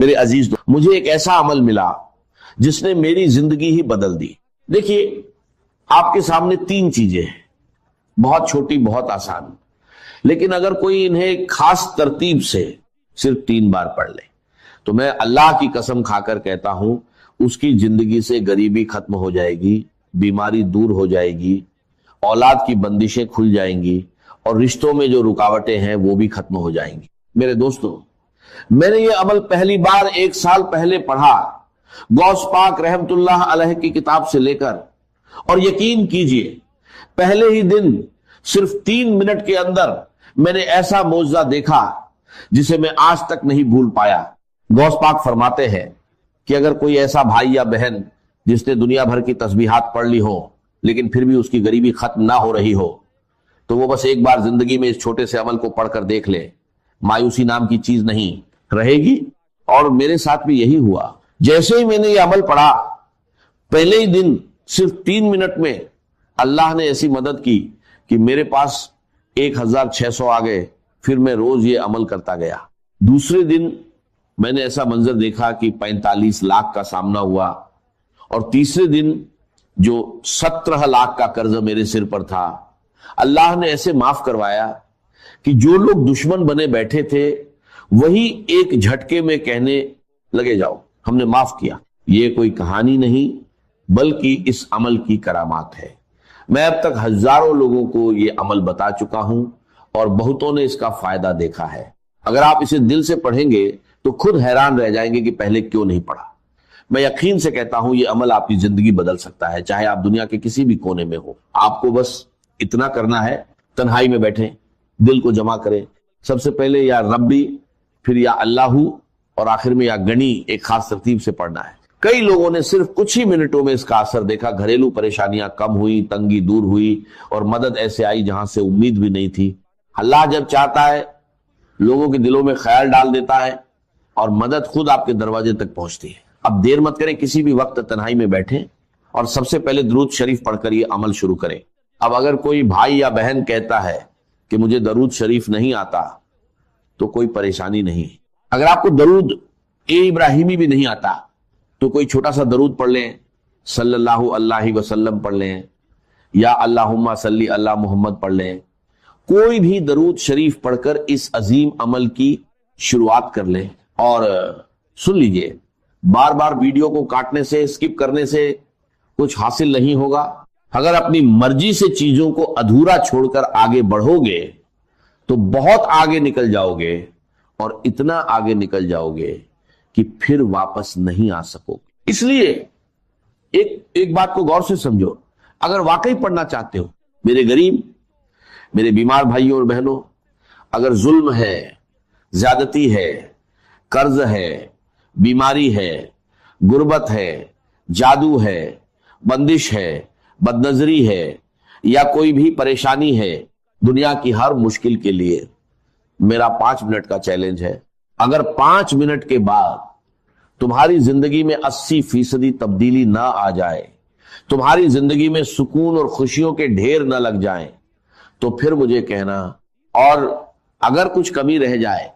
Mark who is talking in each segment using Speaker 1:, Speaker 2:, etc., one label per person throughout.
Speaker 1: میرے عزیز مجھے ایک ایسا عمل ملا جس نے میری زندگی ہی بدل دی۔ دیکھیے آپ کے سامنے تین چیزیں ہیں، بہت چھوٹی بہت آسان، لیکن اگر کوئی انہیں خاص ترتیب سے صرف 3 بار پڑھ لے تو میں اللہ کی قسم کھا کر کہتا ہوں اس کی زندگی سے غریبی ختم ہو جائے گی، بیماری دور ہو جائے گی، اولاد کی بندشیں کھل جائیں گی، اور رشتوں میں جو رکاوٹیں ہیں وہ بھی ختم ہو جائیں گی۔ میرے دوستو، میں نے یہ عمل پہلی بار 1 سال پہلے پڑھا، غوث پاک رحمت اللہ علیہ کی کتاب سے لے کر، اور یقین کیجئے پہلے ہی دن صرف 3 منٹ کے اندر میں نے ایسا معجزہ دیکھا جسے میں آج تک نہیں بھول پایا۔ غوث پاک فرماتے ہیں کہ اگر کوئی ایسا بھائی یا بہن جس نے دنیا بھر کی تسبیحات پڑھ لی ہو لیکن پھر بھی اس کی غریبی ختم نہ ہو رہی ہو تو وہ بس ایک بار زندگی میں اس چھوٹے سے عمل کو پڑھ کر دیکھ لے، مایوسی نام کی چیز نہیں رہے گی۔ اور میرے ساتھ بھی یہی ہوا، جیسے ہی میں نے یہ عمل پڑھا پہلے ہی دن صرف 3 منٹ میں اللہ نے ایسی مدد کی کہ میرے پاس 1600 آ گئے، پھر میں روز یہ عمل کرتا گیا۔ دوسرے دن میں نے ایسا منظر دیکھا کہ 45 لاکھ کا سامنا ہوا، اور تیسرے دن جو 17 لاکھ کا قرض میرے سر پر تھا اللہ نے ایسے معاف کروایا کہ جو لوگ دشمن بنے بیٹھے تھے وہی ایک جھٹکے میں کہنے لگے جاؤ ہم نے معاف کیا۔ یہ کوئی کہانی نہیں بلکہ اس عمل کی کرامات ہے۔ میں اب تک ہزاروں لوگوں کو یہ عمل بتا چکا ہوں اور بہتوں نے اس کا فائدہ دیکھا ہے۔ اگر آپ اسے دل سے پڑھیں گے تو خود حیران رہ جائیں گے کہ پہلے کیوں نہیں پڑھا۔ میں یقین سے کہتا ہوں یہ عمل آپ کی زندگی بدل سکتا ہے، چاہے آپ دنیا کے کسی بھی کونے میں ہو۔ آپ کو بس اتنا کرنا ہے، تنہائی میں بیٹھیں، دل کو جمع کریں، سب سے پہلے یا ربی، پھر یا اللہ، اور آخر میں یا گنی، ایک خاص ترتیب سے پڑھنا ہے۔ کئی لوگوں نے صرف کچھ ہی منٹوں میں اس کا اثر دیکھا، گھریلو پریشانیاں کم ہوئی، تنگی دور ہوئی، اور مدد ایسے آئی جہاں سے امید بھی نہیں تھی۔ اللہ جب چاہتا ہے لوگوں کے دلوں میں خیال ڈال دیتا ہے اور مدد خود آپ کے دروازے تک پہنچتی ہے۔ اب دیر مت کریں، کسی بھی وقت تنہائی میں بیٹھیں اور سب سے پہلے درود شریف پڑھ کر یہ عمل شروع کریں۔ اب اگر کوئی بھائی یا بہن کہتا ہے کہ مجھے درود شریف نہیں آتا تو کوئی پریشانی نہیں۔ اگر آپ کو درود ابراہیمی بھی نہیں آتا تو کوئی چھوٹا سا درود پڑھ لیں، صلی اللہ علیہ وسلم پڑھ لیں، یا اللہم صلی اللہ محمد پڑھ لیں۔ کوئی بھی درود شریف پڑھ کر اس عظیم عمل کی شروعات کر لیں۔ اور سن لیجئے، بار بار ویڈیو کو کاٹنے سے، اسکپ کرنے سے کچھ حاصل نہیں ہوگا۔ اگر اپنی مرضی سے چیزوں کو ادھورا چھوڑ کر آگے بڑھو گے تو بہت آگے نکل جاؤ گے، اور اتنا آگے نکل جاؤ گے کہ پھر واپس نہیں آ سکو گے۔ اس لیے ایک بات کو غور سے سمجھو، اگر واقعی پڑھنا چاہتے ہو، میرے غریب، میرے بیمار بھائیوں اور بہنوں، اگر ظلم ہے، زیادتی ہے، قرض ہے، بیماری ہے، غربت ہے، جادو ہے، بندش ہے، بد نظری ہے، یا کوئی بھی پریشانی ہے، دنیا کی ہر مشکل کے لیے میرا 5 منٹ کا چیلنج ہے۔ اگر 5 منٹ کے بعد تمہاری زندگی میں 80% تبدیلی نہ آ جائے، تمہاری زندگی میں سکون اور خوشیوں کے ڈھیر نہ لگ جائیں، تو پھر مجھے کہنا، اور اگر کچھ کمی رہ جائے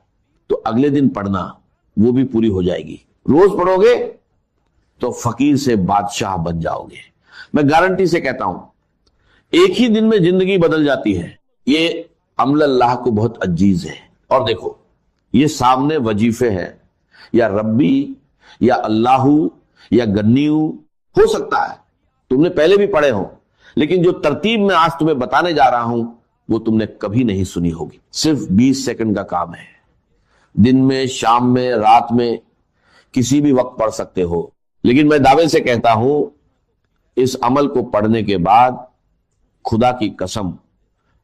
Speaker 1: تو اگلے دن پڑھنا، وہ بھی پوری ہو جائے گی۔ روز پڑھو گے تو فقیر سے بادشاہ بن جاؤ گے۔ میں گارنٹی سے کہتا ہوں ایک ہی دن میں زندگی بدل جاتی ہے۔ یہ عمل اللہ کو بہت عزیز ہے۔ اور دیکھو، یہ سامنے وظیفے ہیں، یا ربی، یا اللہ، یا گنیو، ہو سکتا ہے تم نے پہلے بھی پڑھے ہوں، لیکن جو ترتیب میں آج تمہیں بتانے جا رہا ہوں وہ تم نے کبھی نہیں سنی ہوگی۔ صرف 20 سیکنڈ کا کام ہے، دن میں، شام میں، رات میں، کسی بھی وقت پڑھ سکتے ہو۔ لیکن میں دعوے سے کہتا ہوں اس عمل کو پڑھنے کے بعد خدا کی قسم،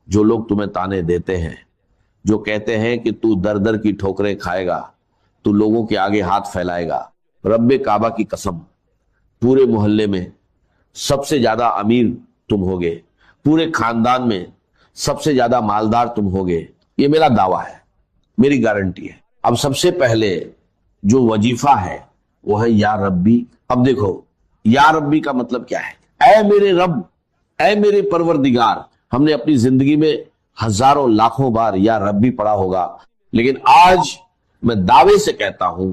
Speaker 1: جو لوگ تمہیں تانے دیتے ہیں، جو کہتے ہیں کہ تو در در کی ٹھوکریں کھائے گا، تو لوگوں کے آگے ہاتھ پھیلائے گا، رب کعبہ کی قسم، پورے محلے میں سب سے زیادہ امیر تم ہوگے، پورے خاندان میں سب سے زیادہ مالدار تم ہوگے۔ یہ میرا دعویٰ ہے، میری گارنٹی ہے۔ اب سب سے پہلے جو وظیفہ ہے وہ ہے یا ربی۔ اب دیکھو، یا ربی کا مطلب کیا ہے؟ اے میرے رب، اے میرے پروردگار۔ ہم نے اپنی زندگی میں ہزاروں لاکھوں بار یا ربی پڑھا ہوگا، لیکن آج میں دعوے سے کہتا ہوں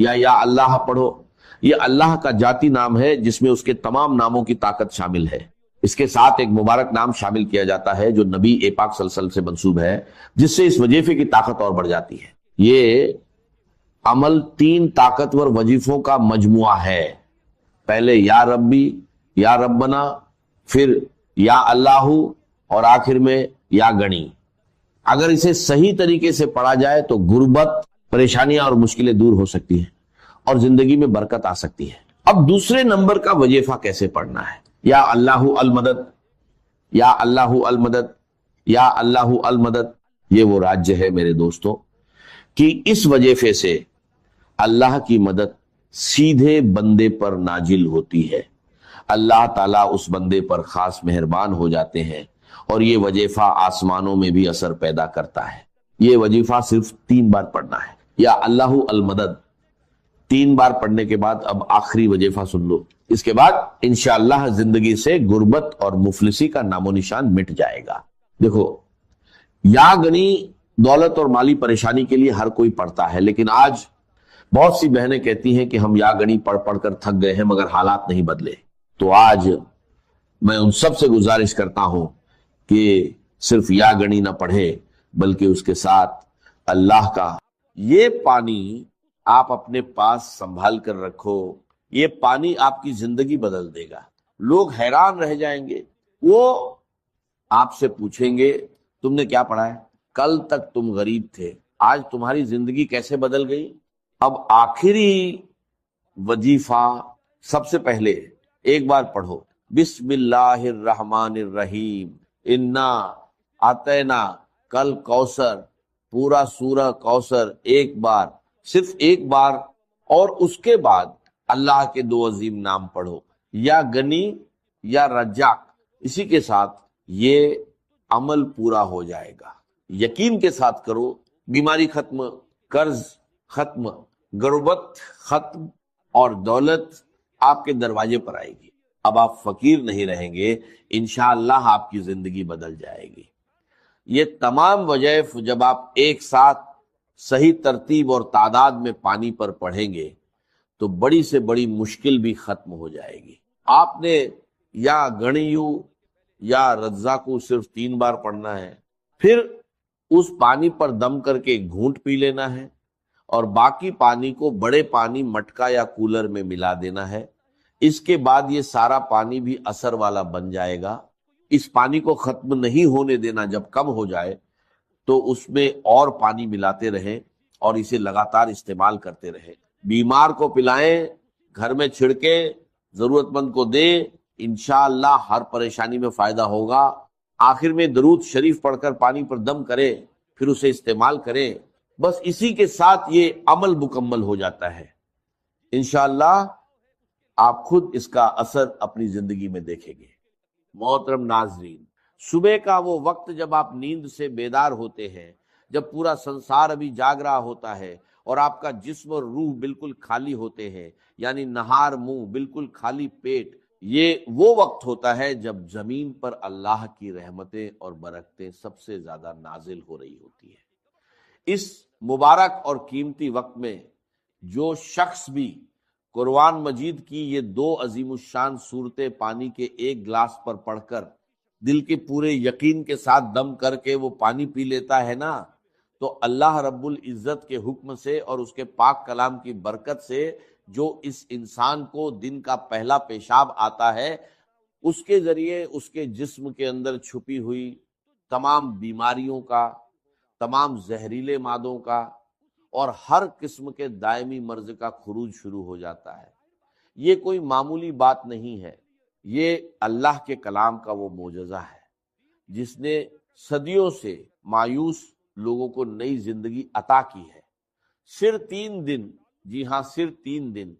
Speaker 1: یا اللہ پڑھو، یہ اللہ کا ذاتی نام ہے جس میں اس کے تمام ناموں کی طاقت شامل ہے۔ اس کے ساتھ ایک مبارک نام شامل کیا جاتا ہے جو نبی پاک صلی اللہ علیہ وسلم سے منسوب ہے، جس سے اس وظیفے کی طاقت اور بڑھ جاتی ہے۔ یہ عمل 3 طاقتور وظیفوں کا مجموعہ ہے، پہلے یا ربی، یا ربنا، پھر یا اللہ، اور آخر میں یا گنی۔ اگر اسے صحیح طریقے سے پڑھا جائے تو غربت، پریشانیاں اور مشکلیں دور ہو سکتی ہیں اور زندگی میں برکت آ سکتی ہے۔ اب دوسرے نمبر کا وظیفہ کیسے پڑھنا ہے؟ یا اللہ المدد، یا اللہ المدد، یا اللہ المدد، یہ وہ راجیہ ہے میرے دوستوں کہ اس وظیفے سے اللہ کی مدد سیدھے بندے پر نازل ہوتی ہے، اللہ تعالیٰ اس بندے پر خاص مہربان ہو جاتے ہیں، اور یہ وظیفہ آسمانوں میں بھی اثر پیدا کرتا ہے۔ یہ وظیفہ صرف 3 بار پڑھنا ہے، یا اللہ المدد 3 بار پڑھنے کے بعد اب آخری وظیفہ سن لو، اس کے بعد انشاءاللہ زندگی سے غربت اور مفلسی کا نام و نشان مٹ جائے گا۔ دیکھو، یا گنی دولت اور مالی پریشانی کے لیے ہر کوئی پڑھتا ہے، لیکن آج بہت سی بہنیں کہتی ہیں کہ ہم یا گنی پڑھ پڑھ کر تھک گئے ہیں مگر حالات نہیں بدلے۔ تو آج میں ان سب سے گزارش کرتا ہوں کہ صرف یا گنی نہ پڑھے بلکہ اس کے ساتھ اللہ کا یہ پانی آپ اپنے پاس سنبھال کر رکھو، یہ پانی آپ کی زندگی بدل دے گا۔ لوگ حیران رہ جائیں گے، وہ آپ سے پوچھیں گے تم نے کیا پڑھا ہے؟ کل تک تم غریب تھے، آج تمہاری زندگی کیسے بدل گئی؟ اب آخری وظیفہ سب سے پہلے ایک بار پڑھو، بسم اللہ الرحمن الرحیم، انا اعطینا کل کوثر، پورا سورہ کوثر ایک بار، صرف ایک بار، اور اس کے بعد اللہ کے 2 عظیم نام پڑھو، یا گنی یا رجاق۔ اسی کے ساتھ یہ عمل پورا ہو جائے گا۔ یقین کے ساتھ کرو، بیماری ختم، قرض ختم، غربت ختم، اور دولت آپ کے دروازے پر آئے گی۔ اب آپ فقیر نہیں رہیں گے، انشاءاللہ آپ کی زندگی بدل جائے گی۔ یہ تمام وظائف جب آپ ایک ساتھ صحیح ترتیب اور تعداد میں پانی پر پڑھیں گے تو بڑی سے بڑی مشکل بھی ختم ہو جائے گی۔ آپ نے یا گنیو یا رزاقو صرف 3 بار پڑھنا ہے، پھر اس پانی پر دم کر کے گھونٹ پی لینا ہے، اور باقی پانی کو بڑے پانی مٹکا یا کولر میں ملا دینا ہے۔ اس کے بعد یہ سارا پانی بھی اثر والا بن جائے گا۔ اس پانی کو ختم نہیں ہونے دینا، جب کم ہو جائے تو اس میں اور پانی ملاتے رہیں اور اسے لگاتار استعمال کرتے رہیں۔ بیمار کو پلائیں، گھر میں چھڑکیں، ضرورت مند کو دیں، انشاءاللہ ہر پریشانی میں فائدہ ہوگا۔ آخر میں درود شریف پڑھ کر پانی پر دم کریں، پھر اسے استعمال کریں، بس اسی کے ساتھ یہ عمل مکمل ہو جاتا ہے۔ انشاءاللہ آپ خود اس کا اثر اپنی زندگی میں دیکھیں گے۔ محترم ناظرین، صبح کا وہ وقت جب آپ نیند سے بیدار ہوتے ہیں، جب پورا سنسار ابھی جاگ رہا ہوتا ہے اور آپ کا جسم اور روح بالکل خالی ہوتے ہیں، یعنی نہار منہ بالکل خالی پیٹ، یہ وہ وقت ہوتا ہے جب زمین پر اللہ کی رحمتیں اور برکتیں سب سے زیادہ نازل ہو رہی ہوتی ہیں۔ اس مبارک اور قیمتی وقت میں جو شخص بھی قرآن مجید کی یہ 2 عظیم الشان صورتیں پانی کے ایک گلاس پر پڑھ کر دل کے پورے یقین کے ساتھ دم کر کے وہ پانی پی لیتا ہے نا، تو اللہ رب العزت کے حکم سے اور اس کے پاک کلام کی برکت سے جو اس انسان کو دن کا پہلا پیشاب آتا ہے، اس کے ذریعے اس کے جسم کے اندر چھپی ہوئی تمام بیماریوں کا، تمام زہریلے مادوں کا اور ہر قسم کے دائمی مرض کا خروج شروع ہو جاتا ہے۔ یہ کوئی معمولی بات نہیں ہے، یہ اللہ کے کلام کا وہ معجزہ ہے جس نے صدیوں سے مایوس لوگوں کو نئی زندگی عطا کی ہے۔ صرف 3 دن، جی ہاں صرف 3 دن،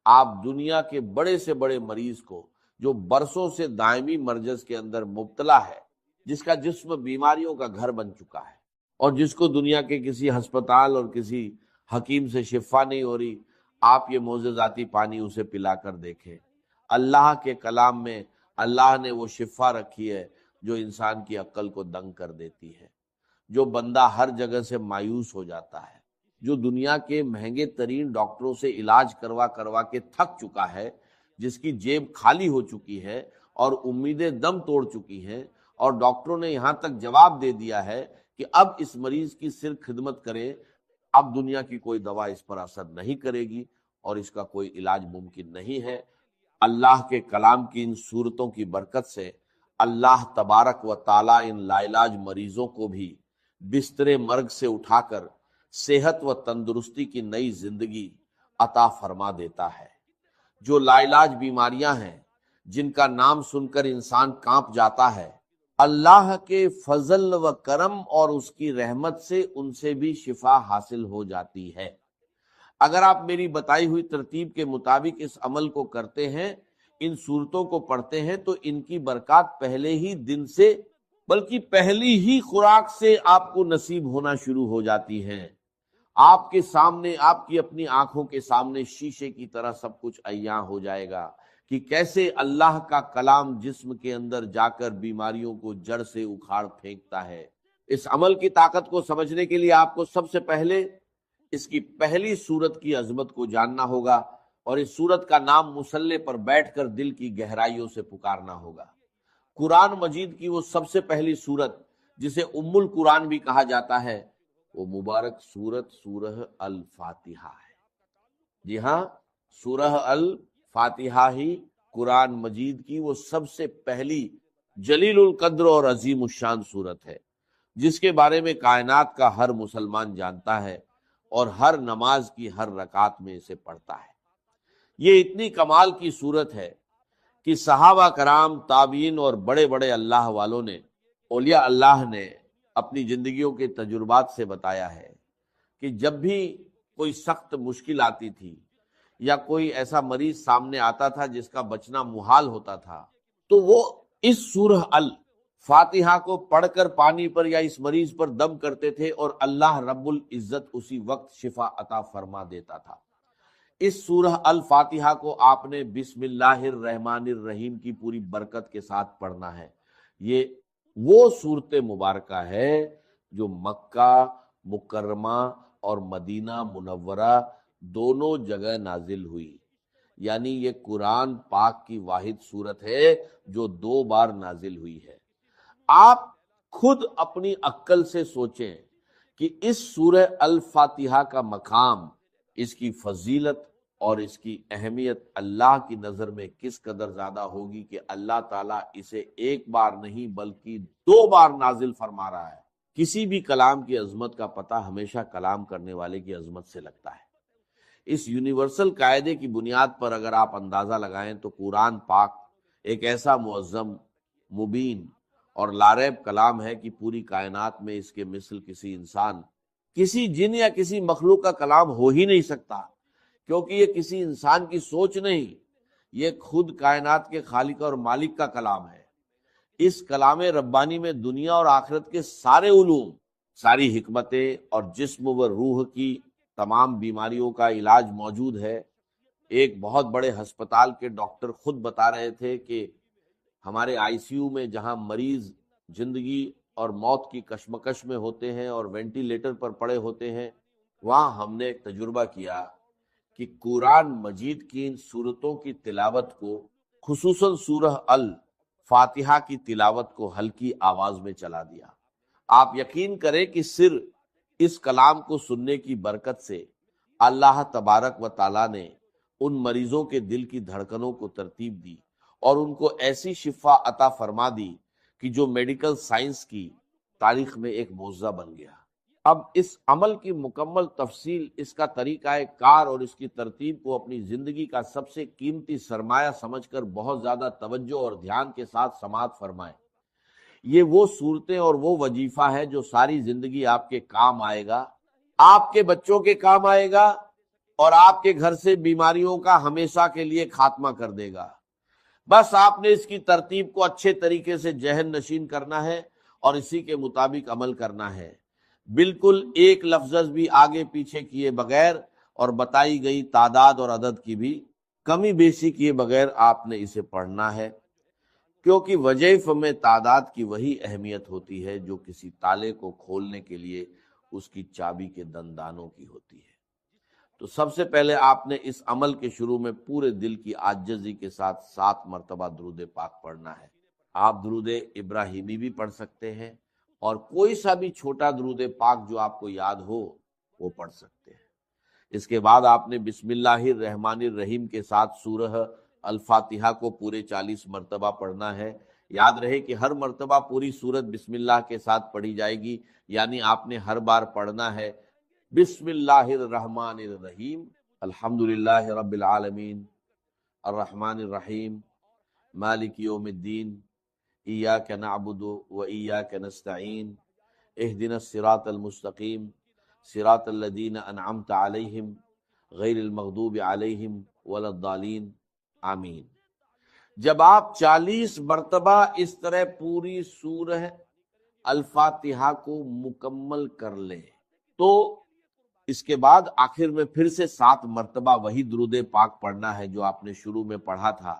Speaker 1: آپ دنیا کے بڑے سے بڑے مریض کو جو برسوں سے دائمی مرض کے اندر مبتلا ہے، جس کا جسم بیماریوں کا گھر بن چکا ہے اور جس کو دنیا کے کسی ہسپتال اور کسی حکیم سے شفا نہیں ہو رہی، آپ یہ معجزاتی پانی اسے پلا کر دیکھیں۔ اللہ کے کلام میں اللہ نے وہ شفا رکھی ہے جو انسان کی عقل کو دنگ کر دیتی ہے۔ جو بندہ ہر جگہ سے مایوس ہو جاتا ہے، جو دنیا کے مہنگے ترین ڈاکٹروں سے علاج کروا کروا کے تھک چکا ہے، جس کی جیب خالی ہو چکی ہے اور امیدیں دم توڑ چکی ہیں، اور ڈاکٹروں نے یہاں تک جواب دے دیا ہے کہ اب اس مریض کی صرف خدمت کریں، اب دنیا کی کوئی دوا اس پر اثر نہیں کرے گی اور اس کا کوئی علاج ممکن نہیں ہے۔ اللہ کے کلام کی ان صورتوں کی برکت سے اللہ تبارک و تعالی ان لا علاج مریضوں کو بھی بستر مرگ سے اٹھا کر صحت و تندرستی کی نئی زندگی عطا فرما دیتا ہے۔ جو لا علاج بیماریاں ہیں جن کا نام سن کر انسان کانپ جاتا ہے، اللہ کے فضل و کرم اور اس کی رحمت سے ان سے بھی شفا حاصل ہو جاتی ہے۔ اگر آپ میری بتائی ہوئی ترتیب کے مطابق اس عمل کو کرتے ہیں، ان صورتوں کو پڑھتے ہیں، تو ان کی برکات پہلے ہی دن سے بلکہ پہلی ہی خوراک سے آپ کو نصیب ہونا شروع ہو جاتی ہیں۔ آپ کے سامنے، آپ کی اپنی آنکھوں کے سامنے شیشے کی طرح سب کچھ عیاں ہو جائے گا کہ کیسے اللہ کا کلام جسم کے اندر جا کر بیماریوں کو جڑ سے اکھاڑ پھینکتا ہے۔ اس عمل کی طاقت کو سمجھنے کے لیے آپ کو سب سے پہلے اس کی پہلی صورت کی عظمت کو جاننا ہوگا، اور اس صورت کا نام مصلے پر بیٹھ کر دل کی گہرائیوں سے پکارنا ہوگا۔ قرآن مجید کی وہ سب سے پہلی صورت جسے ام القرآن بھی کہا جاتا ہے، وہ مبارک صورت سورہ الفاتحہ ہے۔ جی ہاں، سورہ الفاتحہ ہی قرآن مجید کی وہ سب سے پہلی جلیل القدر اور عظیم الشان صورت ہے، جس کے بارے میں کائنات کا ہر مسلمان جانتا ہے اور ہر نماز کی ہر رکعت میں اسے پڑھتا ہے۔ یہ اتنی کمال کی صورت ہے کہ صحابہ کرام، تابعین اور بڑے بڑے اللہ والوں نے، اولیاء اللہ نے اپنی زندگیوں کے تجربات سے بتایا ہے کہ جب بھی کوئی سخت مشکل آتی تھی یا کوئی ایسا مریض سامنے آتا تھا جس کا بچنا محال ہوتا تھا، تو وہ اس سورہ الفاتحہ کو پڑھ کر پانی پر یا اس مریض پر دم کرتے تھے اور اللہ رب العزت اسی وقت شفا عطا فرما دیتا تھا۔ اس سورہ الفاتحہ کو آپ نے بسم اللہ الرحمن الرحیم کی پوری برکت کے ساتھ پڑھنا ہے۔ یہ وہ صورت مبارکہ ہے جو مکہ مکرمہ اور مدینہ منورہ دونوں جگہ نازل ہوئی، یعنی یہ قرآن پاک کی واحد صورت ہے جو 2 بار نازل ہوئی ہے۔ آپ خود اپنی عقل سے سوچیں کہ اس سورہ الفاتحہ کا مقام، اس کی فضیلت اور اس کی اہمیت اللہ کی نظر میں کس قدر زیادہ ہوگی کہ اللہ تعالیٰ اسے 1 بار نہیں بلکہ 2 بار نازل فرما رہا ہے۔ کسی بھی کلام کی عظمت کا پتہ ہمیشہ کلام کرنے والے کی عظمت سے لگتا ہے۔ اس یونیورسل قاعدے کی بنیاد پر اگر آپ اندازہ لگائیں تو قرآن پاک ایک ایسا معظم، مبین اور لاریب کلام ہے کہ پوری کائنات میں اس کے مثل کسی انسان، کسی جن یا کسی مخلوق کا کلام ہو ہی نہیں سکتا، کیونکہ یہ کسی انسان کی سوچ نہیں، یہ خود کائنات کے خالق اور مالک کا کلام ہے۔ اس کلام ربانی میں دنیا اور آخرت کے سارے علوم، ساری حکمتیں اور جسم و روح کی تمام بیماریوں کا علاج موجود ہے۔ ایک بہت بڑے ہسپتال کے ڈاکٹر خود بتا رہے تھے کہ ہمارے آئی سی یو میں جہاں مریض زندگی اور موت کی کشمکش میں ہوتے ہیں اور وینٹیلیٹر پر پڑے ہوتے ہیں، وہاں ہم نے ایک تجربہ کیا کہ قرآن مجید کی ان صورتوں کی تلاوت کو، خصوصاً سورہ الفاتحہ کی تلاوت کو ہلکی آواز میں چلا دیا۔ آپ یقین کریں کہ صرف اس کلام کو سننے کی برکت سے اللہ تبارک و تعالیٰ نے ان مریضوں کے دل کی دھڑکنوں کو ترتیب دی اور ان کو ایسی شفا عطا فرما دی کہ جو میڈیکل سائنس کی تاریخ میں ایک معجزہ بن گیا۔ اب اس عمل کی مکمل تفصیل، اس کا طریقہ کار اور اس کی ترتیب کو اپنی زندگی کا سب سے قیمتی سرمایہ سمجھ کر بہت زیادہ توجہ اور دھیان کے ساتھ سماعت فرمائیں۔ یہ وہ صورتیں اور وہ وظیفہ ہے جو ساری زندگی آپ کے کام آئے گا، آپ کے بچوں کے کام آئے گا اور آپ کے گھر سے بیماریوں کا ہمیشہ کے لیے خاتمہ کر دے گا۔ بس آپ نے اس کی ترتیب کو اچھے طریقے سے ذہن نشین کرنا ہے اور اسی کے مطابق عمل کرنا ہے، بالکل ایک لفظ بھی آگے پیچھے کیے بغیر اور بتائی گئی تعداد اور عدد کی بھی کمی بیشی کیے بغیر آپ نے اسے پڑھنا ہے، کیونکہ وظائف میں تعداد کی وہی اہمیت ہوتی ہے جو کسی تالے کو کھولنے کے لیے اس کی چابی کے دندانوں کی ہوتی ہے۔ تو سب سے پہلے آپ نے اس عمل کے شروع میں پورے دل کی عاجزی کے ساتھ 7 مرتبہ درود پاک پڑھنا ہے۔ آپ درود ابراہیمی بھی پڑھ سکتے ہیں اور کوئی سا بھی چھوٹا درود پاک جو آپ کو یاد ہو وہ پڑھ سکتے ہیں۔ اس کے بعد آپ نے بسم اللہ الرحمن الرحیم کے ساتھ سورہ الفاتحہ کو پورے 40 مرتبہ پڑھنا ہے۔ یاد رہے کہ ہر مرتبہ پوری سورت بسم اللہ کے ساتھ پڑھی جائے گی، یعنی آپ نے ہر بار پڑھنا ہے بسم اللہ الرحمن الرحیم، الحمدللہ رب العالمین، الرحمن الرحیم، مالک یوم الدین، ایاک نعبد و ایاک نستعین، اہدنا الصراط المستقیم، صراط الذین انعمت علیہم غیر المغضوب علیہم ولا الضالین، آمین۔ جب آپ 40 مرتبہ اس طرح پوری سورہ الفاتحہ کو مکمل کر لیں تو اس کے بعد آخر میں پھر سے 7 مرتبہ وہی درود پاک پڑھنا ہے جو آپ نے شروع میں پڑھا تھا۔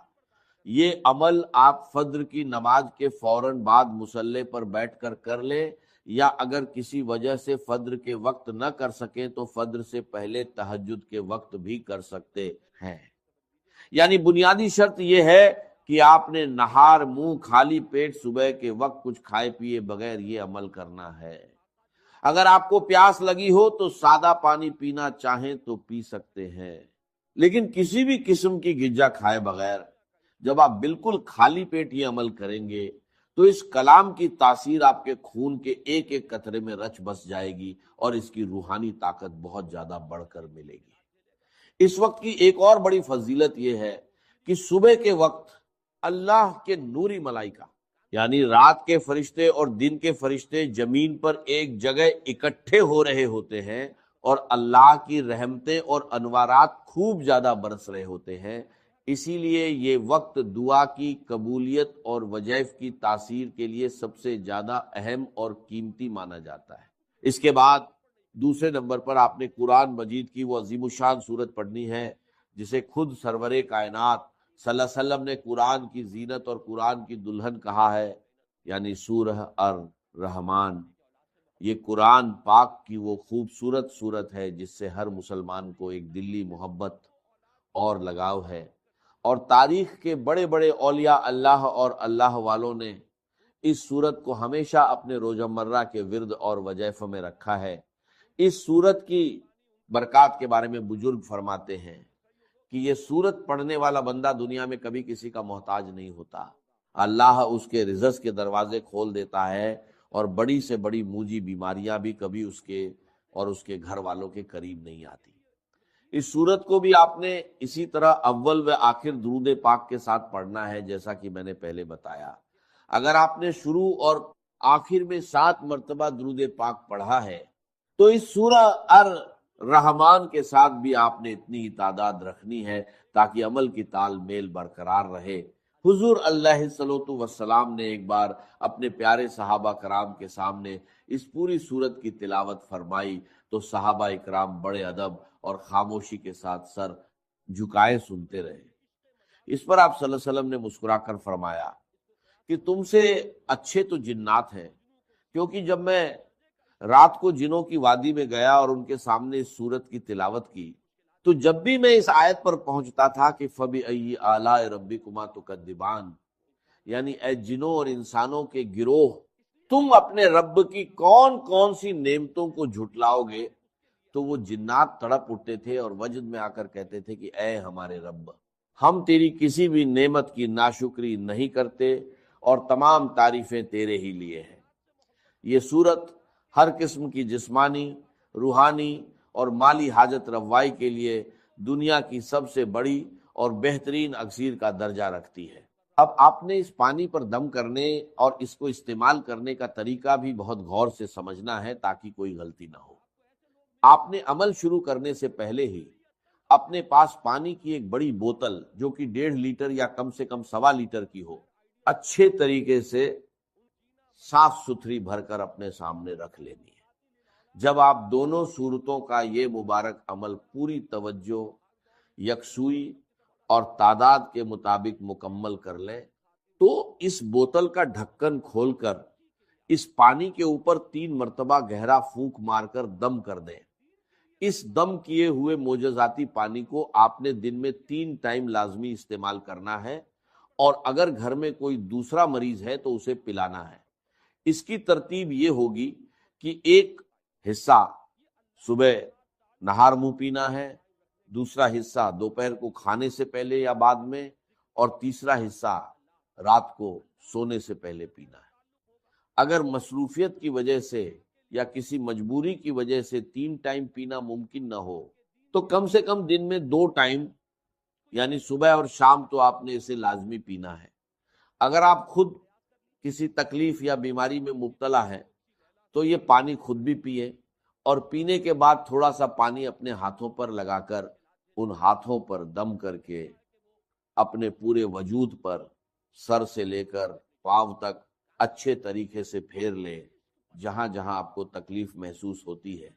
Speaker 1: یہ عمل آپ فجر کی نماز کے فوراً بعد مصلی پر بیٹھ کر لیں، یا اگر کسی وجہ سے فجر کے وقت نہ کر سکیں تو فجر سے پہلے تہجد کے وقت بھی کر سکتے ہیں۔ یعنی بنیادی شرط یہ ہے کہ آپ نے نہار منہ خالی پیٹ صبح کے وقت کچھ کھائے پیے بغیر یہ عمل کرنا ہے۔ اگر آپ کو پیاس لگی ہو تو سادہ پانی پینا چاہیں تو پی سکتے ہیں، لیکن کسی بھی قسم کی غذا کھائے بغیر جب آپ بالکل خالی پیٹ یہ عمل کریں گے تو اس کلام کی تاثیر آپ کے خون کے ایک ایک قطرے میں رچ بس جائے گی اور اس کی روحانی طاقت بہت زیادہ بڑھ کر ملے گی۔ اس وقت کی ایک اور بڑی فضیلت یہ ہے کہ صبح کے وقت اللہ کے نوری ملائکہ یعنی رات کے فرشتے اور دن کے فرشتے زمین پر ایک جگہ اکٹھے ہو رہے ہوتے ہیں اور اللہ کی رحمتیں اور انوارات خوب زیادہ برس رہے ہوتے ہیں۔ اسی لیے یہ وقت دعا کی قبولیت اور وظائف کی تاثیر کے لیے سب سے زیادہ اہم اور قیمتی مانا جاتا ہے۔ اس کے بعد دوسرے نمبر پر آپ نے قرآن مجید کی وہ عظیم الشان سورت پڑھنی ہے جسے خود سرور کائنات صلی اللہ علیہ وسلم نے قرآن کی زینت اور قرآن کی دلہن کہا ہے، یعنی سورہ الرحمن۔ یہ قرآن پاک کی وہ خوبصورت سورت ہے جس سے ہر مسلمان کو ایک دلی محبت اور لگاؤ ہے، اور تاریخ کے بڑے بڑے اولیاء اللہ اور اللہ والوں نے اس سورت کو ہمیشہ اپنے روزمرہ کے ورد اور وظائف میں رکھا ہے۔ اس سورت کی برکات کے بارے میں بزرگ فرماتے ہیں کہ یہ سورت پڑھنے والا بندہ دنیا میں کبھی کسی کا محتاج نہیں ہوتا، اللہ اس کے رزق کے دروازے کھول دیتا ہے اور بڑی سے بڑی موجی بیماریاں بھی کبھی اس کے اور اس کے گھر والوں کے قریب نہیں آتی۔ اس سورت کو بھی آپ نے اسی طرح اول و آخر درود پاک کے ساتھ پڑھنا ہے جیسا کہ میں نے پہلے بتایا۔ اگر آپ نے شروع اور آخر میں 7 مرتبہ درود پاک پڑھا ہے تو اس سورہ الرحمن کے ساتھ بھی آپ نے اتنی ہی تعداد رکھنی ہے تاکہ عمل کی تال میل برقرار رہے۔ حضور علیہ الصلوۃ والسلام نے ایک بار اپنے پیارے صحابہ کرام کے سامنے اس پوری سورت کی تلاوت فرمائی تو صحابہ اکرام بڑے ادب اور خاموشی کے ساتھ سر جھکائے سنتے رہے۔ اس پر آپ صلی اللہ علیہ وسلم نے مسکرا کر فرمایا کہ تم سے اچھے تو جنات ہیں، کیونکہ جب میں رات کو جنوں کی وادی میں گیا اور ان کے سامنے اس سورت کی تلاوت کی تو جب بھی میں اس آیت پر پہنچتا تھا کہ فَبِأَيِّ آلَاءِ رَبِّكُمَا تُكَذِّبَانِ، یعنی اے جنوں اور انسانوں کے گروہ، تم اپنے رب کی کون کون سی نعمتوں کو جھٹلاؤ گے، تو وہ جنات تڑپ اٹھتے تھے اور وجد میں آ کر کہتے تھے کہ اے ہمارے رب، ہم تیری کسی بھی نعمت کی ناشکری نہیں کرتے اور تمام تعریفیں تیرے ہی لیے ہیں۔ یہ سورت ہر قسم کی جسمانی، روحانی اور مالی حاجت روائی کے لیے دنیا کی سب سے بڑی اور بہترین اکسیر کا درجہ رکھتی ہے۔ اب آپ نے اس پانی پر دم کرنے اور اس کو استعمال کرنے کا طریقہ بھی بہت غور سے سمجھنا ہے تاکہ کوئی غلطی نہ ہو۔ آپ نے عمل شروع کرنے سے پہلے ہی اپنے پاس پانی کی ایک بڑی بوتل جو کہ 1.5 لیٹر یا کم سے کم 1.25 لیٹر کی ہو، اچھے طریقے سے صاف ستھری بھر کر اپنے سامنے رکھ لینی ہے۔ جب آپ دونوں صورتوں کا یہ مبارک عمل پوری توجہ، یکسوئی اور تعداد کے مطابق مکمل کر لیں تو اس بوتل کا ڈھکن کھول کر اس پانی کے اوپر 3 مرتبہ گہرا پھونک مار کر دم کر دیں۔ اس دم کیے ہوئے معجزاتی پانی کو آپ نے دن میں 3 ٹائم لازمی استعمال کرنا ہے، اور اگر گھر میں کوئی دوسرا مریض ہے تو اسے پلانا ہے۔ اس کی ترتیب یہ ہوگی کہ ایک حصہ صبح نہار منہ پینا ہے، دوسرا حصہ دوپہر کو کھانے سے پہلے یا بعد میں، اور تیسرا حصہ رات کو سونے سے پہلے پینا ہے۔ اگر مصروفیت کی وجہ سے یا کسی مجبوری کی وجہ سے 3 ٹائم پینا ممکن نہ ہو تو کم سے کم دن میں 2 ٹائم یعنی صبح اور شام تو آپ نے اسے لازمی پینا ہے۔ اگر آپ خود کسی تکلیف یا بیماری میں مبتلا ہے تو یہ پانی خود بھی پیے، اور پینے کے بعد تھوڑا سا پانی اپنے ہاتھوں پر لگا کر ان ہاتھوں پر دم کر کے اپنے پورے وجود پر سر سے لے کر پاؤں تک اچھے طریقے سے پھیر لیں۔ جہاں جہاں آپ کو تکلیف محسوس ہوتی ہے